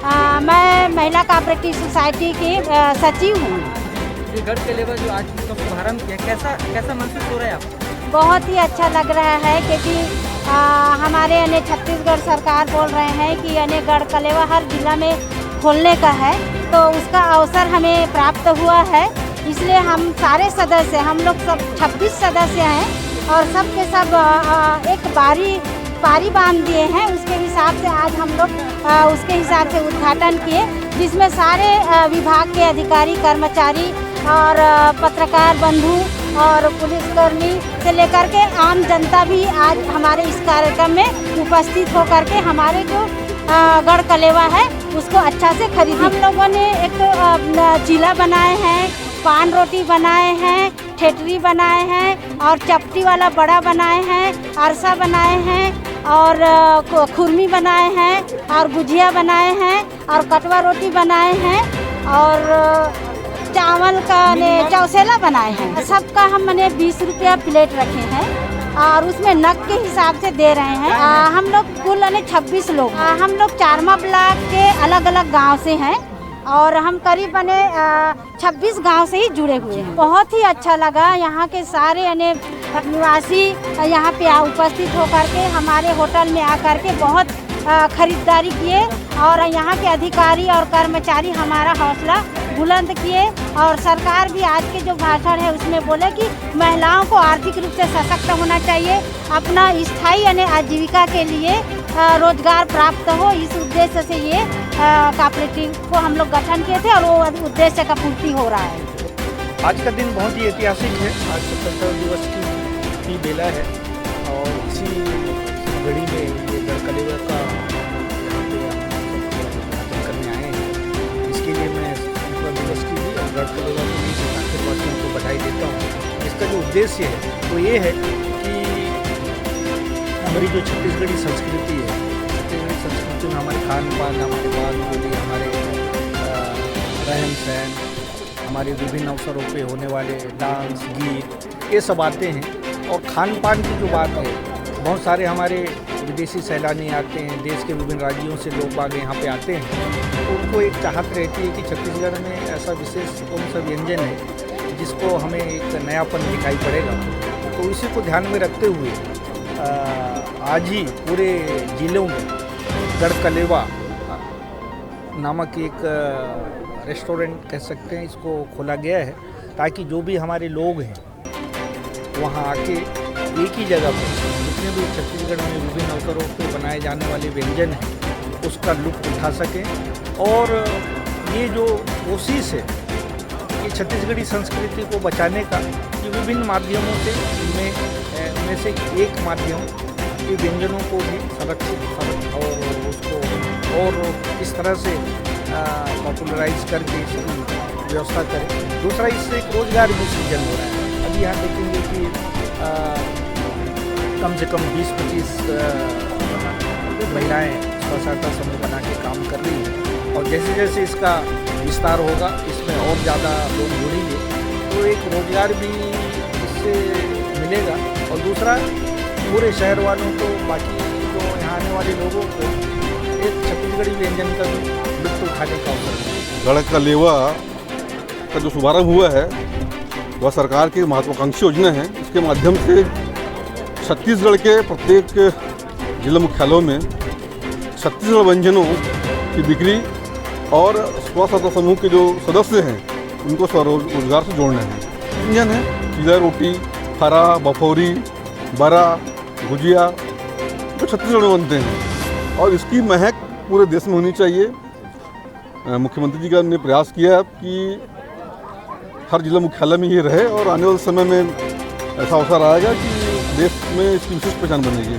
मैं महिला cooperative society की सचिव हूँ। ये गढ़ कलेवा जो आज इसका शुभारम्भ किया, कैसा महसूस हो रहा है आपको? बहुत ही अच्छा लग रहा है क्योंकि हमारे यानी छत्तीसगढ़ सरकार बोल रहे हैं कि यानी गढ़ कलेवा हर जिला में खोलने का है, तो उसका अवसर हमें प्राप्त हुआ है। इसलिए हम सारे सदस्य, हम लोग सब 26 सदस्य हैं और सब के सब एक पारी बांध दिए हैं। उसके हिसाब से आज हम लोग उसके हिसाब से उद्घाटन किए, जिसमें सारे विभाग के अधिकारी, कर्मचारी और पत्रकार बंधु और पुलिसकर्मी से लेकर के आम जनता भी आज हमारे इस कार्यक्रम में उपस्थित होकर के हमारे जो गढ़ कलेवा है उसको अच्छा से खरीदी। हम लोगों ने एक चीला बनाए हैं, पान रोटी बनाए हैं, ठेठरी बनाए हैं और चपटी वाला बड़ा बनाए हैं, अरसा बनाए हैं और खुरमी बनाए हैं और गुजिया बनाए हैं और कटवा रोटी बनाए हैं और चावल का चौसेला बनाए हैं। सबका हम 20 रुपया प्लेट रखे हैं और उसमें नग के हिसाब से दे रहे हैं। हम लोग कुल 26 लोग, हम लोग चारमा ब्लॉक के अलग अलग गांव से हैं और हम करीब 26 गांव से ही जुड़े हुए हैं। बहुत ही अच्छा लगा, यहाँ के सारे निवासी यहाँ पे उपस्थित होकर के हमारे होटल में आकर के बहुत खरीदारी किए और यहाँ के अधिकारी और कर्मचारी हमारा हौसला बुलंद किए। और सरकार भी आज के जो भाषण है उसमें बोले कि महिलाओं को आर्थिक रूप से सशक्त होना चाहिए, अपना स्थायी आजीविका के लिए रोजगार प्राप्त हो। इस उद्देश्य से ये कोऑपरेटिव को हम लोग गठन किए थे और वो उद्देश्य का पूर्ति हो रहा है। आज का दिन बहुत ही ऐतिहासिक है। आज स्वतंत्रता दिवस की बेला है और इसी घड़ी में ये गढ़ कलेवा का उद्घाटन करने आए हैं। इसके लिए मैं स्वतंत्रता दिवस की भी और गढ़ कलेवा के लिए क्षेत्रवासियों को बधाई देता हूँ। इसका जो उद्देश्य है वो ये है कि हमारी जो छत्तीसगढ़ी संस्कृति है, छत्तीसगढ़ी संस्कृति में हमारे खान पान, हमारे बात बोली, हमारे रहन सहन, हमारे विभिन्न अवसरों पे होने वाले डांस, गीत, ये सब आते हैं। और खान पान की जो बात है, बहुत सारे हमारे विदेशी सैलानी आते हैं, देश के विभिन्न राज्यों से लोग बाग यहाँ पे आते हैं, तो उनको एक चाहत रहती है कि छत्तीसगढ़ में ऐसा विशेष कौन सा व्यंजन है जिसको हमें एक नयापन दिखाई पड़ेगा। तो इसी को ध्यान में रखते हुए आज ही पूरे जिलों में गढ़ कलेवा नामक एक रेस्टोरेंट कह सकते हैं, इसको खोला गया है ताकि जो भी हमारे लोग हैं वहाँ आके एक ही जगह पर जितने भी छत्तीसगढ़ में विभिन्न अवसरों पर बनाए जाने वाले व्यंजन हैं उसका लुत्फ उठा सकें। और ये जो कोशिश है कि छत्तीसगढ़ी संस्कृति को बचाने का, ये विभिन्न माध्यमों से में से एक माध्यम ये व्यंजनों को भी संरक्षित और उसको और इस तरह से पॉपुलराइज करके इसकी व्यवस्था करें। दूसरा, इससे एक रोजगार भी सृजन हो रहा है। अभी यहाँ देखेंगे कि कम से कम 20-25 महिलाएं स्वसहायता समूह बना के काम कर रही हैं और जैसे जैसे इसका विस्तार होगा इसमें और ज़्यादा लोग जुड़ेंगे तो एक रोजगार भी इससे मिलेगा। और दूसरा, पूरे शहर वालों को, बाकी जो यहाँ आने वाले लोगों को एक छत्तीसगढ़ी व्यंजन का भी लुत्फ उठाने का अवसर। गढ़ कलेवा का जो शुभारंभ हुआ है वह सरकार की महत्वाकांक्षी योजना है। इसके माध्यम से छत्तीसगढ़ के प्रत्येक जिला मुख्यालयों में छत्तीसगढ़ व्यंजनों की बिक्री और स्वसहायता समूह के जो सदस्य हैं उनको स्वरोजगार से जोड़ना है। व्यंजन है चीला रोटी, हरा, बफौरी, बरा, गुजिया, जो छत्तीसगढ़ में बनते हैं और इसकी महक पूरे देश में होनी चाहिए। मुख्यमंत्री जी का ने प्रयास किया है कि हर जिला मुख्यालय में ये रहे और आने वाले समय में ऐसा अवसर आएगा कि देश में इसकी विशिष्ट पहचान बनेगी।